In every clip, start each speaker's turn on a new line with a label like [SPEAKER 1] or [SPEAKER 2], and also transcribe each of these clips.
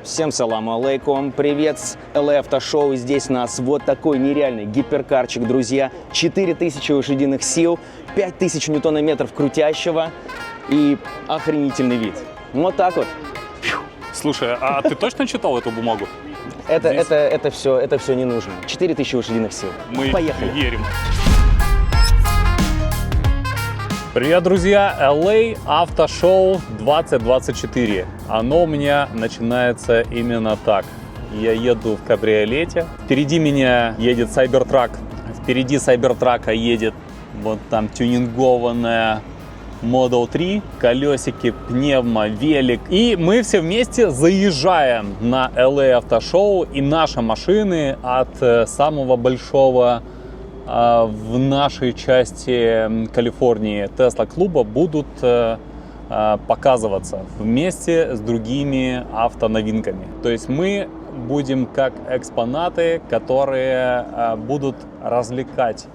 [SPEAKER 1] Всем салам алейкум, привет с LA Автошоу. Здесь у нас вот такой нереальный гиперкарчик, друзья. 4000 лошадиных сил, 5000 ньютона-метров крутящего и охренительный вид. Вот так вот.
[SPEAKER 2] Слушай, а ты точно читал эту бумагу?
[SPEAKER 1] Это все не нужно. 4000 лошадиных сил.
[SPEAKER 2] Мы
[SPEAKER 1] Поехали.
[SPEAKER 2] верим. Привет, друзья! LA Автошоу 2024. Оно у меня начинается именно так. Я еду в кабриолете. Впереди меня едет Cybertruck. Впереди Cybertruck едет вот там тюнингованная Model 3, колесики, пневмо, велик. И мы все вместе заезжаем на LA Автошоу. И наши машины от самого большого в нашей части Калифорнии Tesla-клуба будут показываться вместе с другими автоновинками. То есть мы будем как экспонаты, которые будут развлекать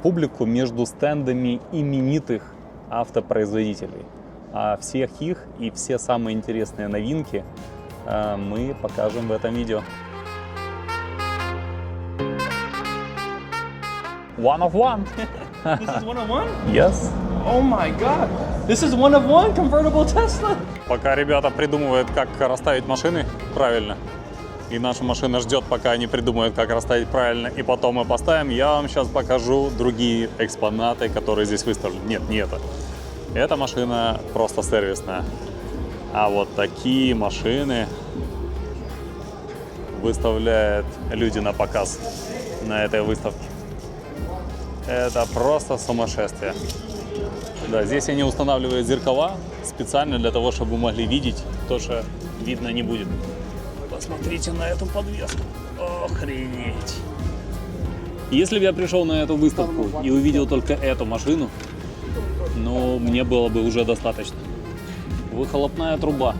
[SPEAKER 2] публику между стендами именитых автопроизводителей. Всех их и все самые интересные новинки мы покажем в этом видео. One of one.
[SPEAKER 3] This is one of one?
[SPEAKER 2] Yes.
[SPEAKER 3] Oh my god. This is one of one convertible Tesla?
[SPEAKER 2] Пока ребята придумывают, как расставить машины правильно, и наша машина ждет, пока они придумают, как расставить правильно, и потом мы поставим, я вам сейчас покажу другие экспонаты, которые здесь выставлены. Нет, не это. Эта машина просто сервисная. А вот такие машины выставляют люди на показ на этой выставке. Это просто сумасшествие. Да, здесь они устанавливают зеркала специально для того, чтобы вы могли видеть то, что видно не будет. Посмотрите на эту подвеску. Охренеть. Если бы я пришел на эту выставку и увидел только эту машину, ну, мне было бы уже достаточно. Выхлопная труба.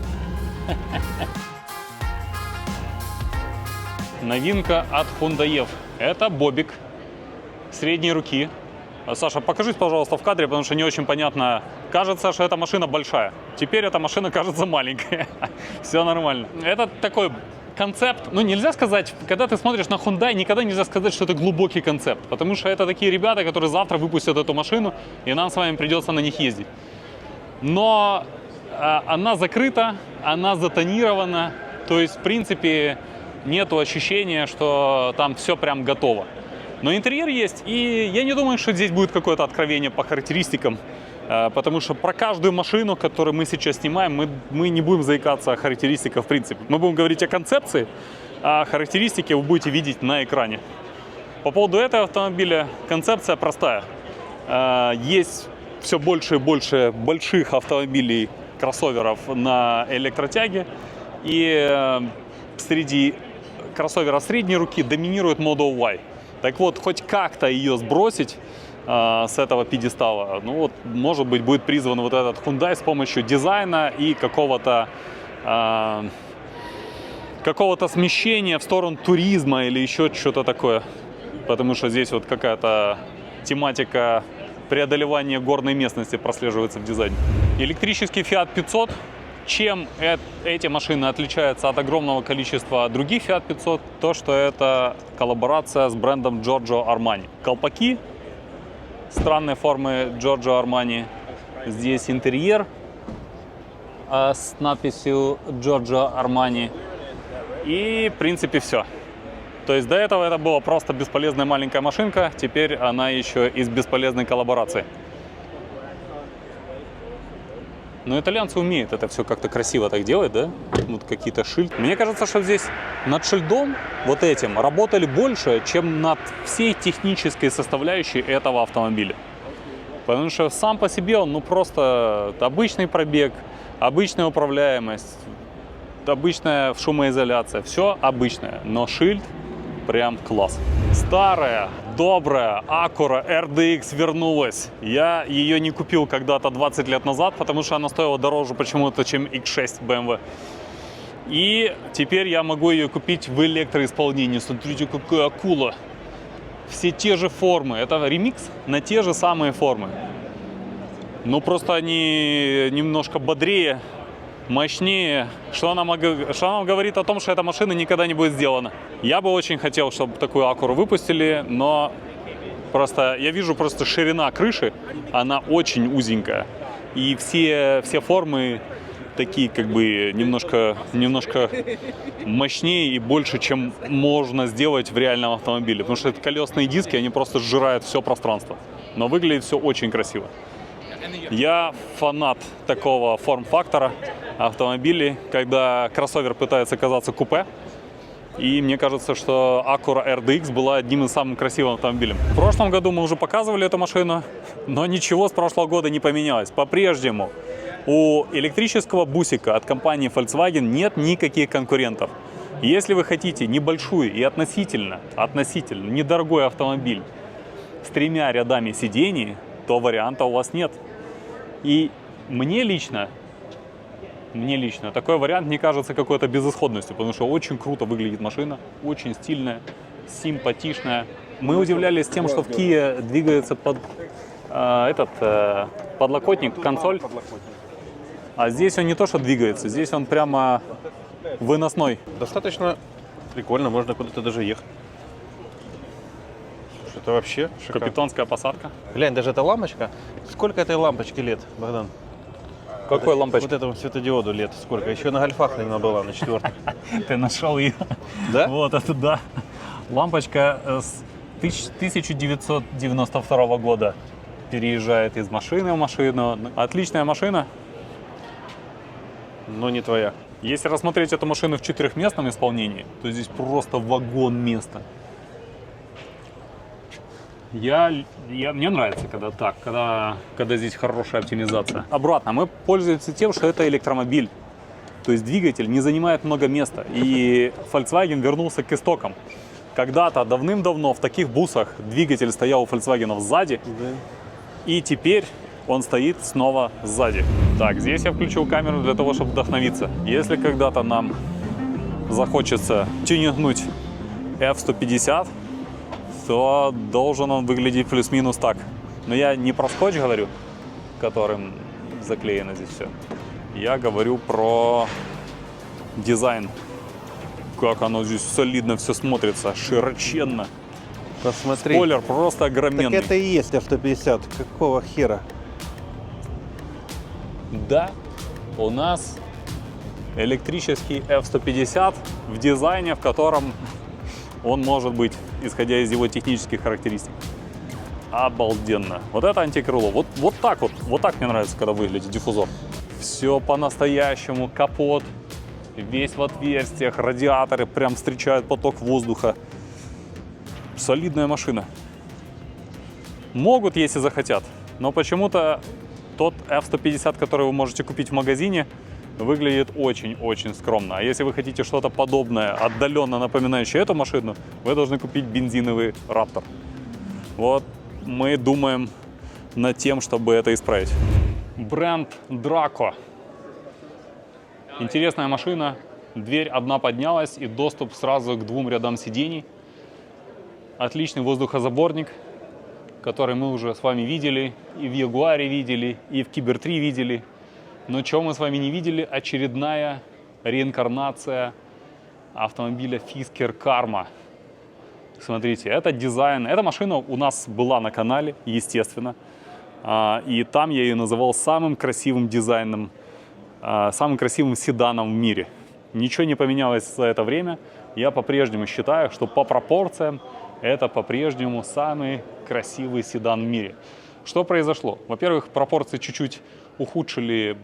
[SPEAKER 2] Новинка от Hyundai. Это бобик средней руки. Саша, покажись, пожалуйста, в кадре, потому что не очень понятно. Кажется, что эта машина большая. Теперь эта машина кажется маленькая. Все нормально. Это такой концепт. Ну, нельзя сказать, когда ты смотришь на Hyundai, никогда нельзя сказать, что это глубокий концепт. Потому что это такие ребята, которые завтра выпустят эту машину, и нам с вами придется на них ездить. Но она закрыта, она затонирована. То есть, в принципе, нету ощущения, что там все прям готово. Но интерьер есть, и я не думаю, что здесь будет какое-то откровение по характеристикам, потому что про каждую машину, которую мы сейчас снимаем, мы не будем заикаться о характеристиках в принципе. Мы будем говорить о концепции, а характеристики вы будете видеть на экране. По поводу этого автомобиля концепция простая. Есть все больше и больше больших автомобилей, кроссоверов на электротяге, и среди кроссоверов средней руки доминирует Model Y. Так вот, хоть как-то ее сбросить с этого пьедестала, ну вот, может быть, будет призван вот этот Hyundai с помощью дизайна и какого-то смещения в сторону туризма или еще что-то такое. Потому что здесь вот какая-то тематика преодолевания горной местности прослеживается в дизайне. Электрический Fiat 500. Чем эти машины отличаются от огромного количества других Fiat 500, то что это коллаборация с брендом Giorgio Armani. Колпаки странной формы Giorgio Armani. Здесь интерьер с надписью Giorgio Armani. И в принципе все. То есть до этого это была просто бесполезная маленькая машинка, теперь она еще и с бесполезной коллаборацией. Но итальянцы умеют это все как-то красиво так делать, да? Вот какие-то шильды. Мне кажется, что здесь над шильдом вот этим работали больше, чем над всей технической составляющей этого автомобиля. Потому что сам по себе он, ну, просто обычный пробег, обычная управляемость, обычная шумоизоляция. Все обычное, но шильд прям класс. Старая, добрая Acura RDX вернулась. Я ее не купил когда-то 20 лет назад, потому что она стоила дороже почему-то, чем X6 BMW. И теперь я могу ее купить в электроисполнении. Смотрите, какая акула. Все те же формы. Это ремикс на те же самые формы. Ну, просто они немножко бодрее, мощнее, что нам говорит о том, что эта машина никогда не будет сделана. Я бы очень хотел, чтобы такую Acura выпустили, но просто я вижу просто ширина крыши, она очень узенькая. И все формы такие как бы немножко мощнее и больше, чем можно сделать в реальном автомобиле. Потому что это колесные диски, они просто сжирают все пространство. Но выглядит все очень красиво. Я фанат такого форм-фактора автомобилей, когда кроссовер пытается казаться купе. И мне кажется, что Acura RDX была одним из самых красивых автомобилей. В прошлом году мы уже показывали эту машину, но ничего с прошлого года не поменялось. По-прежнему у электрического бусика от компании Volkswagen нет никаких конкурентов. Если вы хотите небольшую и относительно недорогой автомобиль с 3 рядами сидений, то варианта у вас нет. И мне лично такой вариант не кажется какой-то безысходностью, потому что очень круто выглядит машина, очень стильная, симпатичная. Мы удивлялись тем, что в Kia двигается подлокотник, консоль, а здесь он не то что двигается, здесь он прямо выносной.
[SPEAKER 4] Достаточно прикольно, можно куда-то даже ехать. Что-то вообще шикарно.
[SPEAKER 2] Капитанская посадка.
[SPEAKER 4] Глянь, даже эта лампочка. Сколько этой лампочки лет, Богдан?
[SPEAKER 2] Какой лампочка?
[SPEAKER 4] Вот этому светодиоду лет сколько? Еще на гольфах, наверное, была, на 4-х.
[SPEAKER 2] Ты нашел ее.
[SPEAKER 4] Да?
[SPEAKER 2] Вот это да. Лампочка с 1992 года переезжает из машины в машину. Отличная машина.
[SPEAKER 4] Но не твоя.
[SPEAKER 2] Если рассмотреть эту машину в 4-местном исполнении, то здесь просто вагон места. Мне нравится, когда так, когда здесь хорошая оптимизация. Обратно, мы пользуемся тем, что это электромобиль. То есть двигатель не занимает много места. И Volkswagen вернулся к истокам. Когда-то, давным-давно, в таких бусах двигатель стоял у Volkswagen сзади.
[SPEAKER 4] Да.
[SPEAKER 2] И теперь он стоит снова сзади. Так, здесь я включил камеру для того, чтобы вдохновиться. Если когда-то нам захочется тюнингнуть F-150, то должен он выглядеть плюс-минус так. Но я не про скотч говорю, которым заклеено здесь все. Я говорю про дизайн. Как оно здесь солидно все смотрится, широченно.
[SPEAKER 4] Посмотри.
[SPEAKER 2] Спойлер просто огроменный.
[SPEAKER 4] Так это и есть F-150. Какого хера?
[SPEAKER 2] Да, у нас электрический F-150 в дизайне, в котором он может быть, исходя из его технических характеристик. Обалденно. Вот это антикрыло. Вот так мне нравится, когда выглядит диффузор. Все по-настоящему. Капот весь в отверстиях, радиаторы прям встречают поток воздуха. Солидная машина. Могут, если захотят, но почему-то тот F-150, который вы можете купить в магазине, выглядит очень-очень скромно. А если вы хотите что-то подобное, отдаленно напоминающее эту машину, вы должны купить бензиновый Raptor. Вот мы думаем над тем, чтобы это исправить. Бренд Draco. Интересная машина. Дверь одна поднялась и доступ сразу к 2 рядам сидений. Отличный воздухозаборник, который мы уже с вами видели, и в Ягуаре видели, и в Кибер 3 видели. Но чего мы с вами не видели? Очередная реинкарнация автомобиля Fisker Karma. Смотрите, это дизайн. Эта машина у нас была на канале, естественно. И там я ее называл самым красивым дизайном, самым красивым седаном в мире. Ничего не поменялось за это время. Я по-прежнему считаю, что по пропорциям это по-прежнему самый красивый седан в мире. Что произошло? Во-первых, пропорции чуть-чуть ухудшили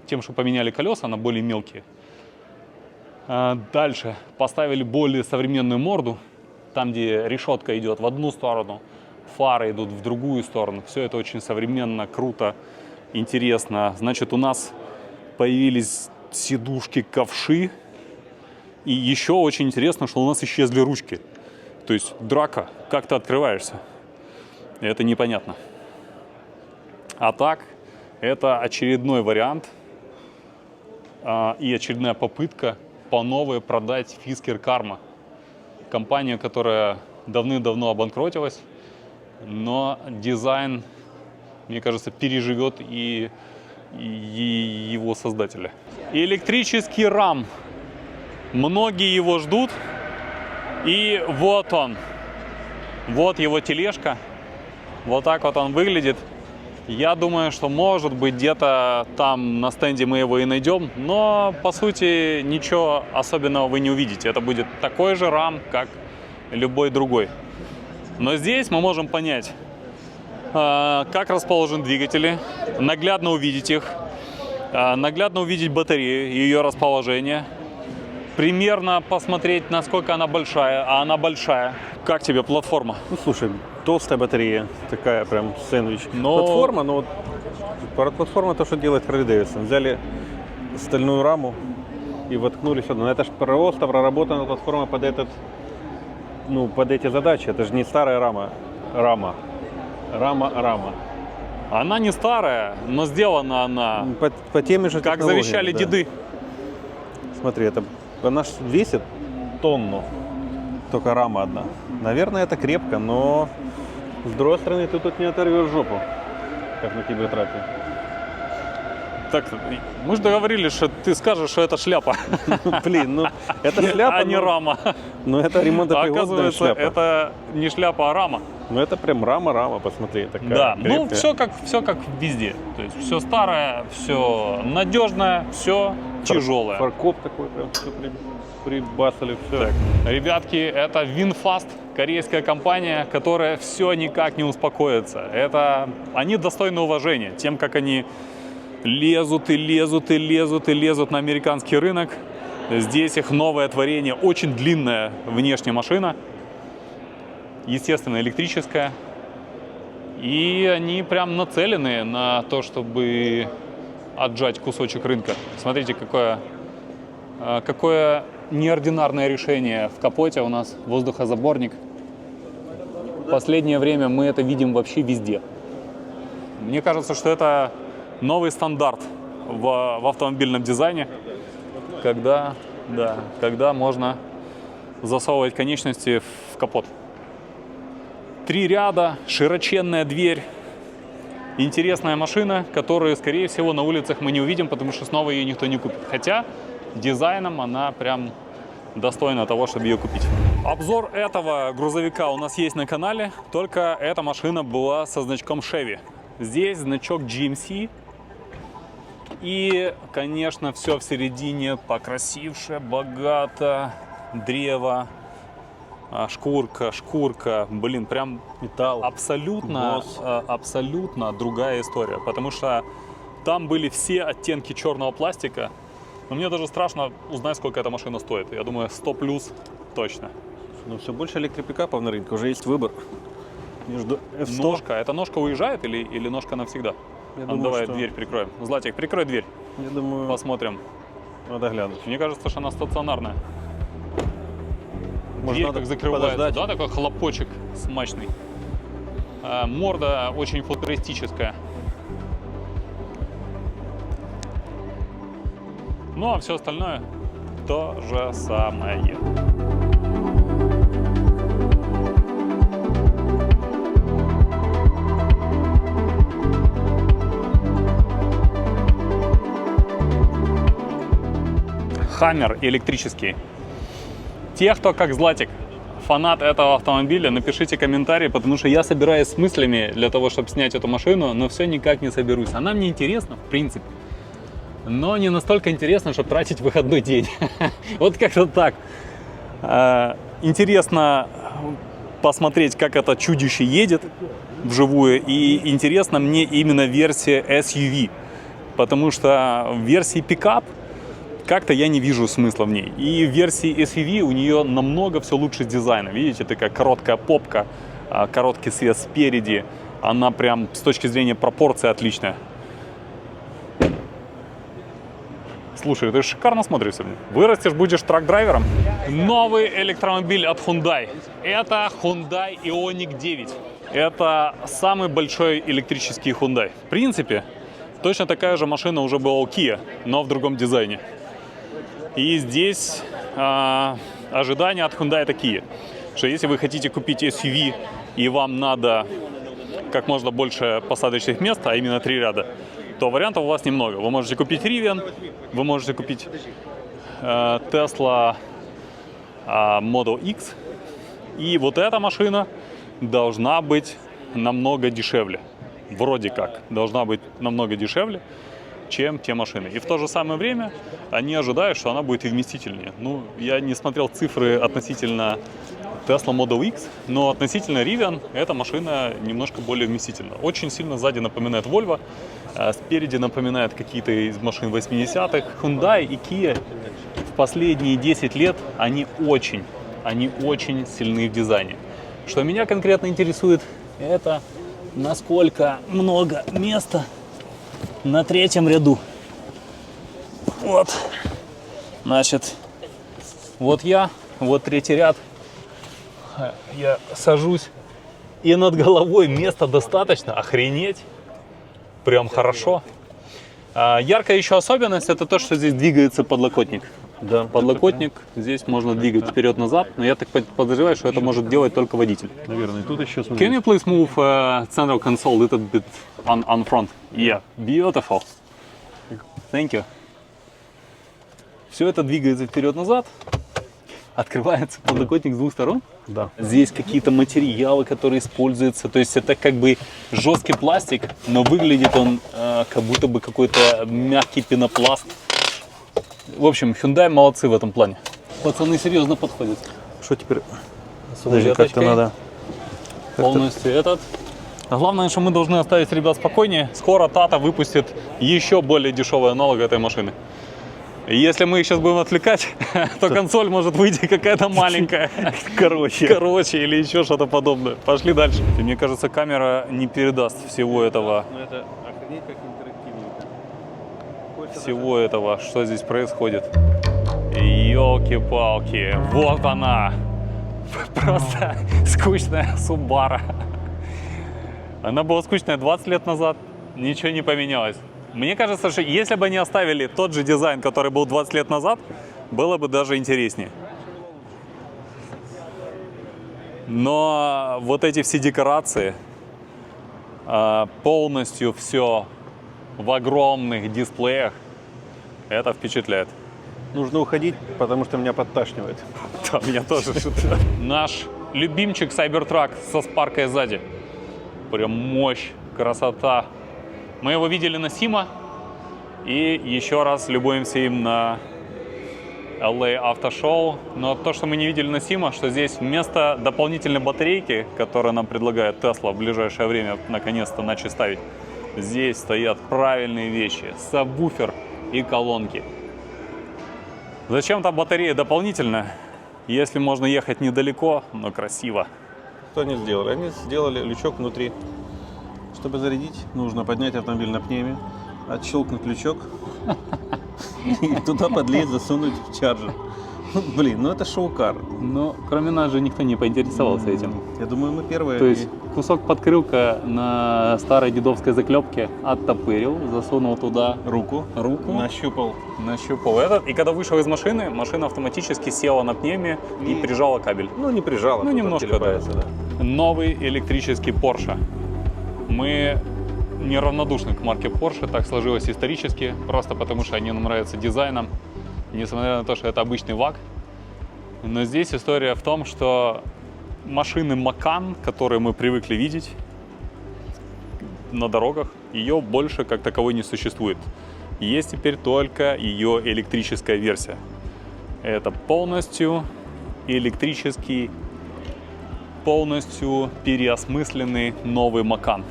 [SPEAKER 2] тем, что поменяли колеса на более мелкие. Дальше поставили более современную морду, там, где решетка идет в одну сторону, фары идут в другую сторону. Все это очень современно, круто, интересно. Значит, у нас появились сидушки-ковши. И еще очень интересно, что у нас исчезли ручки. То есть драка, как ты открываешься? Это непонятно. А так, это очередной вариант и очередная попытка по новой продать Fisker Karma. Компания, которая давным-давно обанкротилась, но дизайн, мне кажется, переживет и его создателя. Электрический RAM. Многие его ждут. И вот он. Вот его тележка. Вот так вот он выглядит. Я думаю, что может быть где-то там на стенде мы его и найдем. Но по сути ничего особенного вы не увидите. Это будет такой же RAM, как любой другой. Но здесь мы можем понять, как расположены двигатели, наглядно увидеть их, наглядно увидеть батарею и ее расположение, примерно посмотреть, насколько она большая, а она большая. Как тебе платформа?
[SPEAKER 4] Ну, слушай, толстая батарея, такая прям сэндвич.
[SPEAKER 2] Но-
[SPEAKER 4] Платформа, ну вот платформа то, что делает Харли Дэвидсон. Взяли стальную раму и воткнули сюда. Но это же просто проработана платформа под этот, ну, под эти задачи. Это же не старая рама. Рама.
[SPEAKER 2] Она не старая, но сделана она,
[SPEAKER 4] По теми же
[SPEAKER 2] как
[SPEAKER 4] технологиям,
[SPEAKER 2] завещали
[SPEAKER 4] да.
[SPEAKER 2] деды.
[SPEAKER 4] Смотри, она ж весит тонну, только рама одна. Наверное, это крепко, но с другой стороны, ты тут не оторвешь жопу, как на кибертрапе.
[SPEAKER 2] Так, мы же договорились, что ты скажешь, что это шляпа,
[SPEAKER 4] Блин, ну это шляпа,
[SPEAKER 2] а не рама.
[SPEAKER 4] но это
[SPEAKER 2] А
[SPEAKER 4] ремонтопригодная
[SPEAKER 2] оказывается,
[SPEAKER 4] шляпа.
[SPEAKER 2] это не шляпа, а рама.
[SPEAKER 4] Ну это прям рама, посмотри, такая
[SPEAKER 2] Да, ну
[SPEAKER 4] крепкая.
[SPEAKER 2] все как везде. То есть все старое, все надежное, все тяжелое.
[SPEAKER 4] Фаркоп такой, прям все прибасали, все.
[SPEAKER 2] Так, ребятки, это VinFast, корейская компания, которая все никак не успокоится. Они достойны уважения тем, как они лезут на американский рынок. Здесь их новое творение, очень длинная внешняя машина, естественно, электрическая. И они прям нацелены на то, чтобы отжать кусочек рынка. Смотрите, какое неординарное решение. В капоте у нас воздухозаборник. В последнее время мы это видим вообще везде. Мне кажется, что это новый стандарт в автомобильном дизайне, когда можно засовывать конечности в капот. 3 ряда, широченная дверь. Интересная машина, которую, скорее всего, на улицах мы не увидим, потому что снова ее никто не купит. Хотя дизайном она прям достойна того, чтобы ее купить. Обзор этого грузовика у нас есть на канале, только эта машина была со значком Chevy. Здесь значок GMC. И, конечно, все в середине покрасивше, богато, древо, шкурка, блин, прям
[SPEAKER 4] Металл.
[SPEAKER 2] абсолютно другая история, потому что там были все оттенки черного пластика, но мне даже страшно узнать, сколько эта машина стоит. Я думаю, 100 плюс точно.
[SPEAKER 4] Ну все больше электропикапов на рынке, уже есть выбор между F100.
[SPEAKER 2] Ножка, эта ножка уезжает или ножка навсегда?
[SPEAKER 4] Я думаю,
[SPEAKER 2] Давай
[SPEAKER 4] что-
[SPEAKER 2] дверь прикроем. Златик, прикрой дверь,
[SPEAKER 4] Я думаю,
[SPEAKER 2] посмотрим.
[SPEAKER 4] надо глянуть.
[SPEAKER 2] Мне кажется, что она стационарная.
[SPEAKER 4] Может,
[SPEAKER 2] Дверь
[SPEAKER 4] надо
[SPEAKER 2] как закрывается,
[SPEAKER 4] подождать?
[SPEAKER 2] да, такой хлопочек смачный. Морда очень футуристическая. Ну а все остальное то же самое. Хаммер электрический. Те, кто как Златик, фанат этого автомобиля, напишите комментарий, потому что я собираюсь с мыслями для того, чтобы снять эту машину, но все никак не соберусь. Она мне интересна, в принципе, но не настолько интересно, чтобы тратить выходной день. Вот как-то так. Интересно посмотреть, как это чудище едет вживую, и интересно мне именно версия SUV, потому что в версии пикап как-то я не вижу смысла в ней. И в версии SUV у нее намного все лучше с дизайном. Видите, такая короткая попка, короткий свет спереди. Она прям с точки зрения пропорции отличная. Слушай, ты шикарно смотришься. Вырастешь, будешь трак-драйвером. Новый электромобиль от Hyundai. Это Hyundai Ioniq 9. Это самый большой электрический Hyundai. В принципе, точно такая же машина уже была у Kia, но в другом дизайне. И здесь ожидания от Hyundai такие, что если вы хотите купить SUV и вам надо как можно больше посадочных мест, а именно 3 ряда, то вариантов у вас немного. Вы можете купить Rivian, вы можете купить Tesla Model X. И вот эта машина должна быть намного дешевле. Вроде как. Должна быть намного дешевле, чем те машины. И в то же самое время они ожидают, что она будет и вместительнее. Ну, я не смотрел цифры относительно Tesla Model X, но относительно Rivian эта машина немножко более вместительна. Очень сильно сзади напоминает Volvo, спереди напоминает какие-то из машин 80-х. Hyundai и Kia в последние 10 лет они очень сильны в дизайне. Что меня конкретно интересует, это насколько много места на третьем ряду. Вот, значит, вот я, вот третий ряд. Я сажусь, и над головой места достаточно, охренеть, прям хорошо. Яркая еще особенность — это то, что здесь двигается подлокотник.
[SPEAKER 4] Да.
[SPEAKER 2] Подлокотник здесь можно двигать вперед-назад, но я так подозреваю, что это может делать только водитель.
[SPEAKER 4] Наверное, и тут еще смотри.
[SPEAKER 2] Can you please move center console a little bit on front? Yeah, beautiful. Thank you. Все это двигается вперед-назад. Открывается подлокотник с двух сторон.
[SPEAKER 4] Да.
[SPEAKER 2] Здесь какие-то материалы, которые используются. То есть это как бы жесткий пластик, но выглядит он как будто бы какой-то мягкий пенопласт. В общем, Hyundai молодцы в этом плане. Пацаны серьезно подходят.
[SPEAKER 4] Что теперь?
[SPEAKER 2] Подожди,
[SPEAKER 4] как-то надо.
[SPEAKER 2] Полностью этот. А главное, что мы должны оставить ребят спокойнее. Скоро Tata выпустит еще более дешевый аналог этой машины. И если мы их сейчас будем отвлекать, то консоль может выйти какая-то маленькая. Короче, или еще что-то подобное. Пошли дальше. И мне кажется, камера не передаст всего этого.
[SPEAKER 4] Ну это охренеть как интерактивненько.
[SPEAKER 2] Всего этого, что здесь происходит. Ёлки-палки, вот она. Просто скучная Subaru. Она была скучная 20 лет назад, ничего не поменялось. Мне кажется, что если бы они оставили тот же дизайн, который был 20 лет назад, было бы даже интереснее. Но вот эти все декорации, полностью все в огромных дисплеях, это впечатляет.
[SPEAKER 4] Нужно уходить, потому что меня подташнивает.
[SPEAKER 2] Да, меня тоже. Наш любимчик Cybertruck со спаркой сзади. Прям мощь, красота. Мы его видели на SEMA и еще раз любуемся им на LA Auto Show. Но то, что мы не видели на SEMA, что здесь вместо дополнительной батарейки, которую нам предлагает Tesla в ближайшее время наконец-то начать ставить, здесь стоят правильные вещи: сабвуфер и колонки. Зачем там батарея дополнительная, если можно ехать недалеко, но красиво?
[SPEAKER 4] Что они сделали? Они сделали лючок внутри. Чтобы зарядить, нужно поднять автомобиль на пневме, отщелкнуть лючок и туда подлезть, засунуть в чарджер. Блин, ну это шоу-кар.
[SPEAKER 2] Но кроме нас же никто не поинтересовался этим.
[SPEAKER 4] Я думаю, мы первые.
[SPEAKER 2] То есть кусок подкрылка на старой дедовской заклепке оттопырил, засунул туда
[SPEAKER 4] руку, нащупал
[SPEAKER 2] этот. И когда вышел из машины, машина автоматически села на пневме и прижала кабель.
[SPEAKER 4] Ну не прижала,
[SPEAKER 2] ну немножко, да. Новый электрический Porsche. Мы неравнодушны к марке Porsche, так сложилось исторически, просто потому что они нам нравятся дизайном, несмотря на то, что это обычный ВАГ. Но здесь история в том, что машины Macan, которые мы привыкли видеть на дорогах, ее больше как таковой не существует. Есть теперь только ее электрическая версия. Это полностью электрический, полностью переосмысленный новый Macan,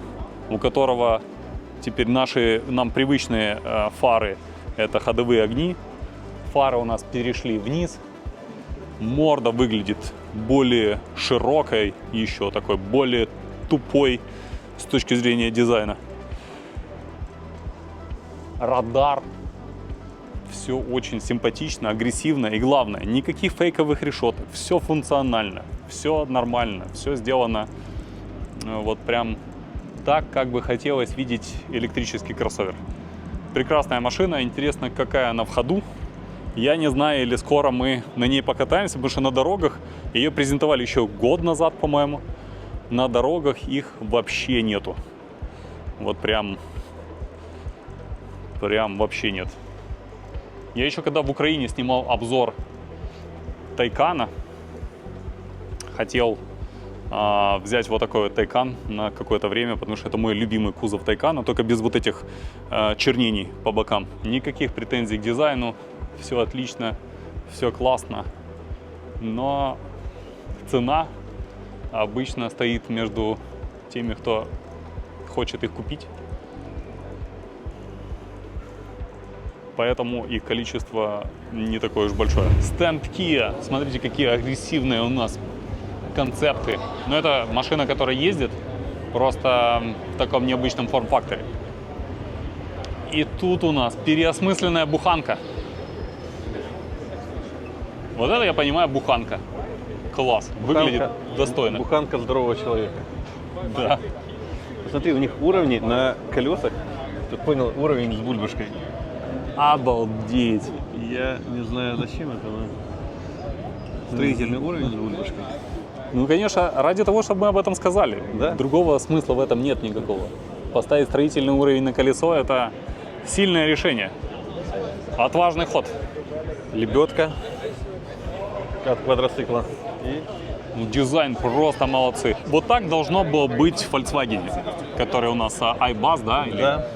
[SPEAKER 2] у которого теперь нам привычные фары — это ходовые огни. Фары у нас перешли вниз. Морда выглядит более широкой, еще такой более тупой с точки зрения дизайна. Радар. Все очень симпатично, агрессивно и главное, никаких фейковых решеток. Все функционально, все нормально, все сделано вот прям так, как бы хотелось видеть электрический кроссовер. Прекрасная машина, интересно, какая она в ходу. Я не знаю, или скоро мы на ней покатаемся, потому что на дорогах ее презентовали еще год назад, по-моему. На дорогах их вообще нету. Вот прям прям вообще нет. Я еще когда в Украине снимал обзор Тайкана, хотел взять вот такой вот Тайкан на какое-то время, потому что это мой любимый кузов Тайкана, только без вот этих чернений по бокам. Никаких претензий к дизайну, все отлично, все классно, но цена обычно стоит между теми, кто хочет их купить. Поэтому их количество не такое уж большое. Стенд Kia. Смотрите, какие агрессивные у нас концепты. Но это машина, которая ездит просто в таком необычном форм-факторе. И тут у нас переосмысленная буханка. Вот это, я понимаю, буханка. Класс. Выглядит достойно.
[SPEAKER 4] Буханка здорового человека.
[SPEAKER 2] Да.
[SPEAKER 4] Посмотри, у них уровни на колесах. Ты понял, уровень с бульбашкой.
[SPEAKER 2] Обалдеть.
[SPEAKER 4] Я не знаю, зачем это, но строительный уровень с бульбашкой.
[SPEAKER 2] Ну, конечно, ради того, чтобы мы об этом сказали.
[SPEAKER 4] Да?
[SPEAKER 2] Другого смысла в этом нет никакого. Поставить строительный уровень на колесо – это сильное решение. Отважный ход.
[SPEAKER 4] Лебедка от квадроцикла. И
[SPEAKER 2] Ну, дизайн просто молодцы. Вот так должно было быть в Volkswagen, который у нас iBus, да? Или-
[SPEAKER 4] да.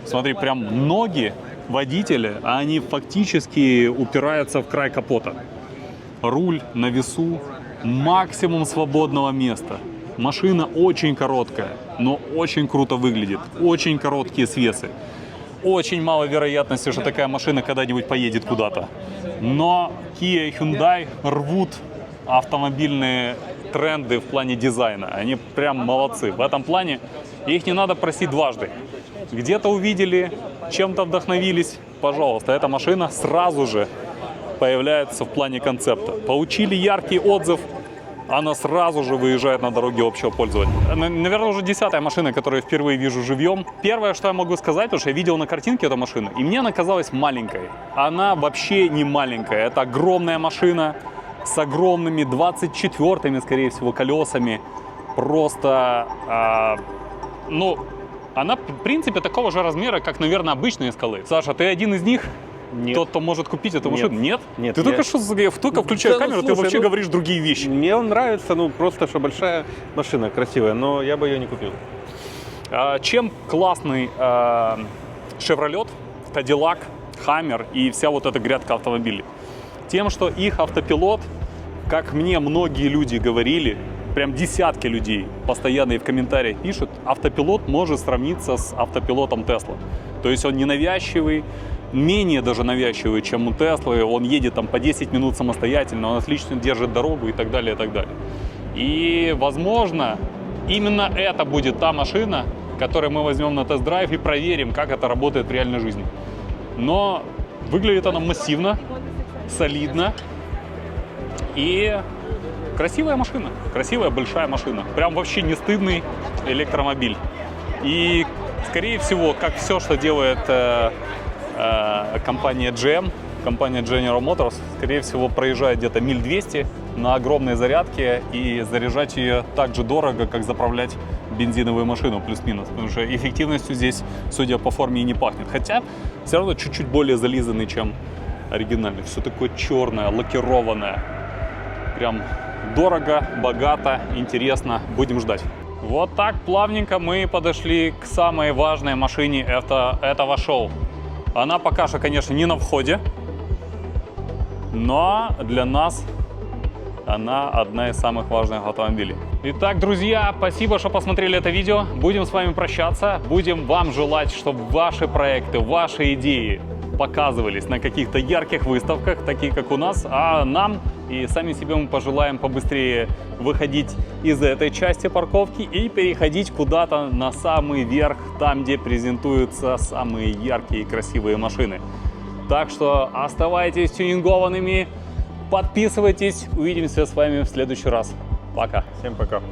[SPEAKER 2] Смотри, прям ноги водителя, они фактически упираются в край капота. Руль на весу, максимум свободного места. Машина очень короткая, но очень круто выглядит. Очень короткие свесы. Очень мало вероятности, что такая машина когда-нибудь поедет куда-то. Но Kia и Hyundai рвут автомобильные тренды в плане дизайна. Они прям молодцы. В этом плане их не надо просить дважды. Где-то увидели, чем-то вдохновились, пожалуйста, эта машина сразу же появляется в плане концепта. Получили яркий отзыв, она сразу же выезжает на дороге общего пользования. Наверное, уже 10-я машина, которую я впервые вижу живьем. Первое, что я могу сказать, потому что я видел на картинке эту машину, и мне она казалась маленькой. Она вообще не маленькая. Это огромная машина с огромными 24-ми, скорее всего, колесами. Просто, она, в принципе, такого же размера, как, наверное, обычные скалы. Саша, ты один из них?
[SPEAKER 4] Нет.
[SPEAKER 2] Тот, кто может купить эту машину? Нет?
[SPEAKER 4] Нет,
[SPEAKER 2] Ты
[SPEAKER 4] я-
[SPEAKER 2] только что, только включая
[SPEAKER 4] Да, ну,
[SPEAKER 2] камеру, ты
[SPEAKER 4] слушай,
[SPEAKER 2] вообще
[SPEAKER 4] ну,
[SPEAKER 2] говоришь другие вещи.
[SPEAKER 4] Мне он нравится, просто что большая машина, красивая, но я бы ее не купил.
[SPEAKER 2] Чем классный Chevrolet, Cadillac, Hammer и вся вот эта грядка автомобилей? Тем, что их автопилот, как мне многие люди говорили, прям десятки людей постоянно и в комментариях пишут, автопилот может сравниться с автопилотом Tesla. То есть он ненавязчивый, менее даже навязчивый, чем у Теслы, он едет там по 10 минут самостоятельно, он отлично держит дорогу и так далее, и так далее. И, возможно, именно это будет та машина, которую мы возьмем на тест-драйв и проверим, как это работает в реальной жизни. Но выглядит она массивно, солидно и красивая машина, красивая большая машина. Прям вообще не стыдный электромобиль. И, скорее всего, как все, что делает компания GM, компания General Motors, скорее всего, проезжает где-то миль 200 на огромной зарядке, и заряжать ее так же дорого, как заправлять бензиновую машину, плюс-минус. Потому что эффективностью здесь, судя по форме, и не пахнет. Хотя все равно чуть-чуть более зализанный, чем оригинальный. Все такое черное, лакированное. Прям дорого, богато, интересно. Будем ждать. Вот так плавненько мы подошли к самой важной машине этого шоу. Она пока что, конечно, не на входе, но для нас она одна из самых важных автомобилей. Итак, друзья, спасибо, что посмотрели это видео. Будем с вами прощаться. Будем вам желать, чтобы ваши проекты, ваши идеи показывались на каких-то ярких выставках, таких как у нас, а нам и сами себе мы пожелаем побыстрее выходить из этой части парковки и переходить куда-то на самый верх, там, где презентуются самые яркие и красивые машины. Так что оставайтесь тюнингованными, подписывайтесь, увидимся с вами в следующий раз. Пока.
[SPEAKER 4] Всем пока.